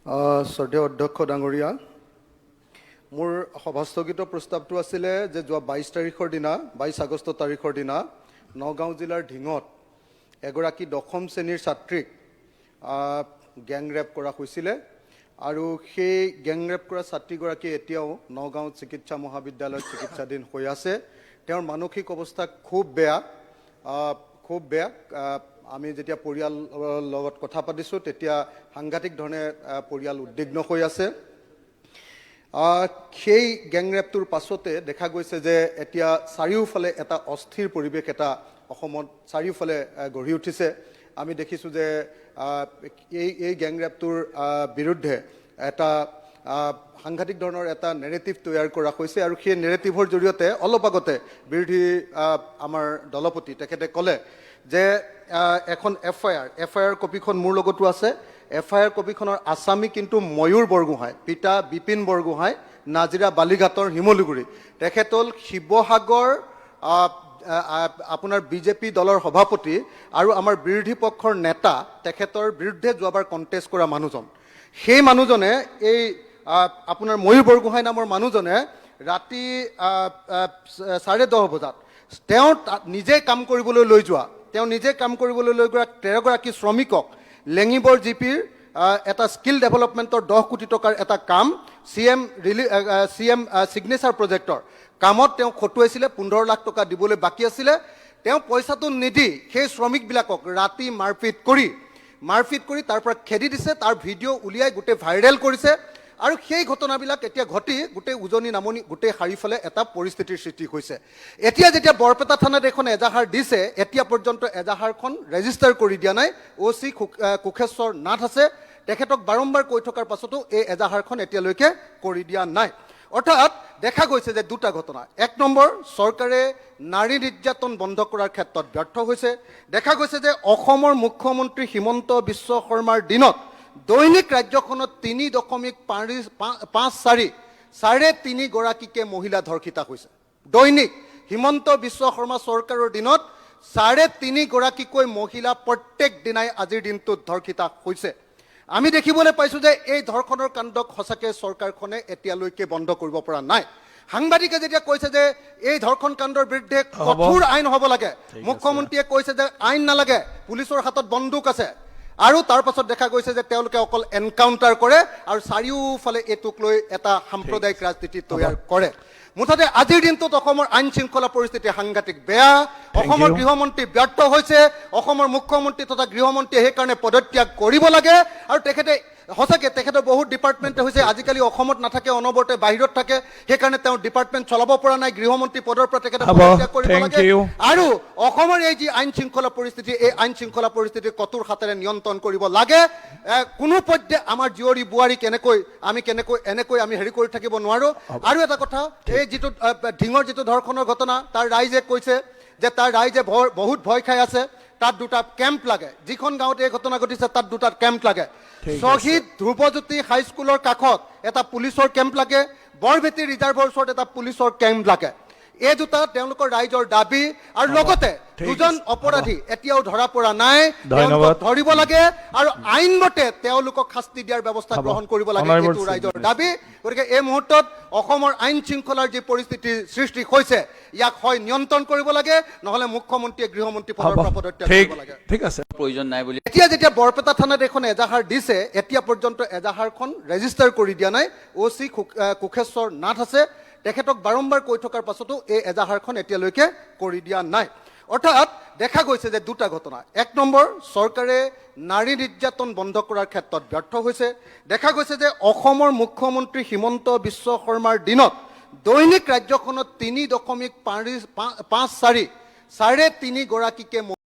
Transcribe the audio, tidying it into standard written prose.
শ্ৰদ্ধেয় অধ্যক্ষ ডাঙৰীয়া, মোৰ সভাস্থগিত প্ৰস্তাৱটো আছিলে যে যোৱা 22 আগষ্ট তাৰিখৰ দিনা নগাঁও জিলাৰ ঢিঙত এগৰাকী দশম শ্ৰেণীৰ ছাত্ৰীক গেং ৰেপ কৰা হৈছিলে আৰু সেই গেং ৰেপ কৰা ছাত্ৰীগৰাকী এতিয়াও নগাঁও চিকিৎসা মহাবিদ্যালয়ত চিকিৎসাধীন হৈ আছে। তেওঁৰ মানসিক অৱস্থা খুব বেয়া। আমি যেতিয়া পৰিয়ালৰ লগত কথা পাতিছোঁ তেতিয়া সাংঘাতিক ধৰণে পৰিয়াল উদ্বিগ্ন হৈ আছে। সেই গেং ৰেপটোৰ পাছতে দেখা গৈছে যে এতিয়া চাৰিওফালে এটা অস্থিৰ পৰিৱেশ এটা অসমত চাৰিওফালে গঢ়ি উঠিছে। আমি দেখিছোঁ যে এই গেং ৰেপটোৰ বিৰুদ্ধে এটা সাংঘাতিক ধৰণৰ এটা নেৰেটিভ তৈয়াৰ কৰা হৈছে আৰু সেই নেৰেটিভৰ জৰিয়তে অলপ আগতে বিৰোধী আমাৰ দলপতি তেখেতে ক'লে যে এখন এফআইআৰ কপিখন মোৰ লগতো আছে। এফআইআৰ কপিখনৰ আসামী কিন্তু ময়ূৰ বৰগোহাঁই, পিতা বিপিন বৰগোহাঁই, নাজিৰা বালিঘাটৰ শিমলুগুৰি। তেখেত হ'ল শিৱসাগৰ আপোনাৰ বিজেপি দলৰ সভাপতি আৰু আমাৰ বিৰোধী পক্ষৰ নেতা। তেখেতৰ বিৰুদ্ধে যোৱাবাৰ কণ্টেষ্ট কৰা মানুহজন। সেই মানুহজনে এই আপোনাৰ ময়ূৰ বৰগোহাঁই নামৰ মানুহজনে ৰাতি 10:30 বজাত তেওঁ নিজে কাম কৰিবলৈ লৈ যোৱা 13 গৰাকী শ্ৰমিকক লেঙিবৰ জিপিৰ এটা স্কিল ডেভেলপমেণ্টৰ 10 কোটি টকাৰ এটা কাম CM ছিগনেচাৰ প্ৰজেক্টৰ কামত তেওঁ খটুৱাইছিলে। 15 লাখ টকা দিবলৈ বাকী আছিলে। তেওঁ পইচাটো নিদি সেই শ্ৰমিকবিলাকক ৰাতি মাৰপিট কৰি তাৰ পৰা খেদি দিছে। তাৰ ভিডিঅ' উলিয়াই গোটেই ভাইৰেল কৰিছে আৰু সেই ঘটনাবিলাক এতিয়া ঘটি গোটেই উজনি নামনি গোটেই চাৰিওফালে এটা পৰিস্থিতিৰ সৃষ্টি হৈছে। এতিয়া যেতিয়া বৰপেটা থানাত এখন এজাহাৰ দিছে, এতিয়া পৰ্যন্ত এজাহাৰখন ৰেজিষ্টাৰ কৰি দিয়া নাই। OC কোষেশ্বৰ নাথ আছে, তেখেতক বাৰম্বাৰ কৈ থকাৰ পাছতো এই এজাহাৰখন এতিয়ালৈকে কৰি দিয়া নাই। অৰ্থাৎ দেখা গৈছে যে দুটা ঘটনা। 1 নম্বৰ, চৰকাৰে নাৰী নিৰ্যাতন বন্ধ কৰাৰ ক্ষেত্ৰত ব্যৰ্থ হৈছে। দেখা গৈছে যে অসমৰ মুখ্যমন্ত্ৰী হিমন্ত বিশ্ব শৰ্মাৰ দিনত দৈনিক ৰাজ্যখনত 3.54 3.5 গৰাকীকে মহিলা ধৰ্ষিতা হৈছে। দৈনিক হিমন্ত বিশ্ব শৰ্মা চৰকাৰৰ দিনত 3.5 গৰাকীকৈ মহিলা প্ৰত্যেক দিনাই আজিৰ দিনটোত ধৰ্ষিতা হৈছে। আমি দেখিবলৈ পাইছোঁ যে এই ধৰ্ষণৰ কাণ্ডক সঁচাকৈ চৰকাৰখনে এতিয়ালৈকে বন্ধ কৰিব পৰা নাই। সাংবাদিকে যেতিয়া কৈছে যে এই ধৰ্ষণ কাণ্ডৰ বিৰুদ্ধে কঠোৰ আইন হ'ব লাগে, মুখ্যমন্ত্ৰীয়ে কৈছে যে আইন নালাগে, পুলিচৰ হাতত বন্দুক আছে। আৰু তাৰ পাছত দেখা গৈছে যে তেওঁলোকে অকল এনকাউণ্টাৰ কৰে আৰু চাৰিওফালে এইটোক লৈ এটা সাম্প্ৰদায়িক ৰাজনীতি তৈয়াৰ কৰে। মুঠতে আজিৰ দিনটোত অসমৰ আইন শৃংখলা পৰিস্থিতি সাংঘাতিক বেয়া। অসমৰ গৃহমন্ত্ৰী ব্যৰ্থ হৈছে। অসমৰ মুখ্যমন্ত্ৰী তথা গৃহমন্ত্ৰীয়ে সেইকাৰণে পদত্যাগ কৰিব লাগে আৰু সঁচাকৈ তেখেতৰ বহুত ডিপাৰ্টমেণ্ট হৈছে। আজিকালি অসমত নাথাকে, অনবৰতে বাহিৰত থাকে। সেইকাৰণে তেওঁ ডিপাৰ্টমেণ্ট চলাব পৰা নাই। গৃহমন্ত্ৰী পদৰ পৰা তেখেতে পদত্যাগ কৰিব লাগে আৰু অসমৰ এই যি আইন শৃংখলা পৰিস্থিতি, এই আইন শৃংখলা পৰিস্থিতি কঠোৰ হাতেৰে নিয়ন্ত্ৰণ কৰিব লাগে। কোনো পধ্যে আমাৰ জীয়ৰী বোৱাৰীক এনেকৈ আমি হেৰি কৰি থাকিব নোৱাৰোঁ। আৰু এটা কথা, এই যিটো ঢিঙৰ যিটো ধৰ্ষণৰ ঘটনা, তাৰ ৰাইজে কৈছে যে তাৰ ৰাইজে বহুত ভয় খাই আছে। তাত 2টা কেম্প লাগে। যিখন গাঁৱত এই ঘটনা ঘটিছে তাত 2টা কেম্প লাগে। শ্বহীদ ধ্ৰুৱজ্যোতি হাইস্কুলৰ কাষত এটা পুলিচৰ কেম্প লাগে। বৰভেটি ৰিজাৰ্ভৰ ওচৰত এটা পুলিচৰ কেম্প লাগে। এই দুটা তেওঁলোকৰ ৰাইজৰ দাবী। আৰু লগতে 2জন অপৰাধী এতিয়াও ধৰা পৰা নাই, তেওঁলোকক ধৰিব লাগে আৰু আইনমতে তেওঁলোকক শাস্তি দিয়াৰ ব্যৱস্থা গ্ৰহণ কৰিব লাগে, এইটো ৰাইজৰ দাবী। গতিকে এই মুহূৰ্তত অসমৰ আইন শৃংখলাৰ যি পৰিস্থিতিৰ সৃষ্টি হৈছে, ইয়াক হয় নিয়ন্ত্ৰণ কৰিব লাগে, নহ'লে মুখ্যমন্ত্ৰীয়ে গৃহমন্ত্ৰী পদৰ পৰা পদত্যাগ কৰিব লাগে। ঠিক আছে, প্ৰয়োজন নাই বুলি এতিয়া যেতিয়া বৰপেটা থানাত এখন এজাহাৰ দিছে, এতিয়া পৰ্যন্ত এজাহাৰখন ৰেজিষ্টাৰ কৰি দিয়া নাই। OC কোষেশ্বৰ নাথ আছে, তেখেতক বাৰম্বাৰ কৈ থকাৰ পাছতো এই এজাহাৰখন এতিয়ালৈকে কৰি দিয়া নাই। অৰ্থাৎ দেখা গৈছে যে দুটা ঘটনা। 1 নম্বৰ, চৰকাৰে নাৰী নিৰ্যাতন বন্ধ কৰাৰ ক্ষেত্ৰত ব্যৰ্থ হৈছে। দেখা গৈছে যে অসমৰ মুখ্যমন্ত্ৰী হিমন্ত বিশ্ব শৰ্মাৰ দিনত দৈনিক ৰাজ্যখনত 3.54 3.5 গৰাকীকে